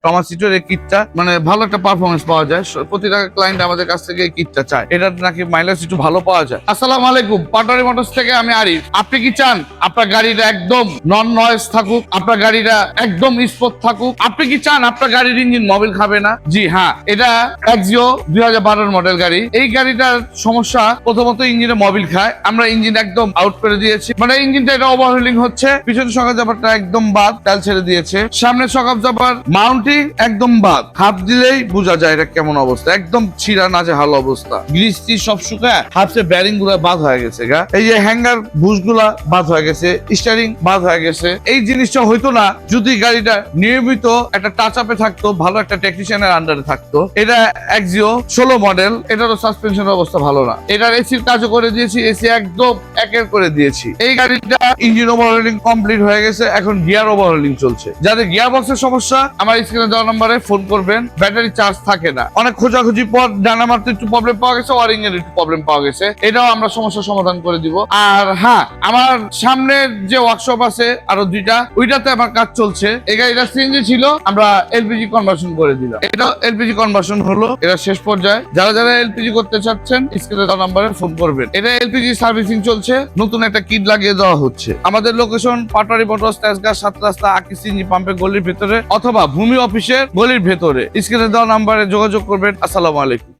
টমাসিটোর এই কিটটা মানে ভালো একটা পারফরমেন্স পাওয়া যায়। প্রতিটা ক্লায়েন্ট আমাদের কাছ থেকে এই কিটটা চায়, এটা নাকি মাইলেজ একটু ভালো পাওয়া যায়। আসসালামু আলাইকুম, পাটোয়ারি মোটরস থেকে আমি আরিফ। আপনি কি চান আপনার গাড়িটা একদম নন নয়েজ থাকুক, আপনার গাড়িটা একদম স্পোর্ট থাকুক? আপনি কি চান আপনার গাড়ির ইঞ্জিন মোবিল খাবে না? জি হ্যাঁ, এটা এক্সিও 2012 মডেল গাড়ি। এই গাড়িটার সমস্যা প্রথমত ইঞ্জিনে মোবিল খায়, আমরা ইঞ্জিন একদম আউট করে দিয়েছি, মানে ইঞ্জিনটা এটা ওভারহোলিং হচ্ছে। পিছনের শক জাবারটা একদম বাদ, তেল ছেড়ে দিয়েছে। সামনের শক জাবার মাউন্টিং একদম বাদ, হাত দিলেই বোঝা যায় এটা কেমন অবস্থা, একদম ছিঁড়া নাজেহাল অবস্থা। গ্রিসটি সব শুকায়, হাফসে ব্যারিং গুলা বাদ হয়ে গেছে গা, এই যে হ্যাঙ্গার বুশ গুলা বাদ হয়ে গেছে, স্টিয়ারিং বাদ হয়ে গেছে। এই জিনিসটা হইতো না যদি গাড়িটা নিয়মিত একটা টাচ আপে থাকতো, ভালো একটা টেকনিশিয়ানের আন্ডারে থাকতো। এটা এক্সিও 16 মডেল, এটারও সাসপেনশনের অবস্থা ভালো না। এটার এসির কাজও করে দিয়েছি, এসি একদম একের করে দিয়েছি। এই গাড়িটা ইঞ্জিন ওভারহোলিং কমপ্লিট হয়ে গেছে, এখন গিয়ার ওভারহোলিং চলছে। যাদের গিয়ার বক্সের সমস্যা আমার স্ক্রিনে দেওয়া নম্বরে ফোন করবেন। ব্যাটারি চার্জ থাকে না, অনেক খোঁজাখুঁজি পর ডানা মারতে একটু প্রবলেম পাওয়া গেছে, ওয়ারিং এর একটু প্রবলেম পাওয়া গেছে, এটাও আমরা সমস্যার সমাধান করে দিব। আর হ্যাঁ, আমার সামনের যে ওয়ার্কশপ আছে আরো 2টা, ওইটাতে আমার কাজ চলছে। এই গাড়িটা সিএনজি ছিল, আমরা এলপিজি কনভার্সন করে দিলাম, এটা এলপিজি কনভার্সন হলো, এটা শেষ পর্যায়ে। যারা যারা এলপিজি করতে চাচ্ছেন স্ক্রিনে দেওয়া নম্বরে ফোন করবেন। এটা এলপিজি সার্ভিসিং চলছে, নতুন একটা কিট লাগিয়ে দেওয়া হচ্ছে। আমাদের লোকেশন পাটোয়ারি মোটরস, তেজগাঁ 7 রাস্তা, আকিস সিএনজি পাম্পের গলির ভেতরে অথবা ভূমি অফিসের গলির ভেতরে। স্ক্রিনে দেওয়া নম্বরে যোগাযোগ করবেন। আসসালামু আলাইকুম।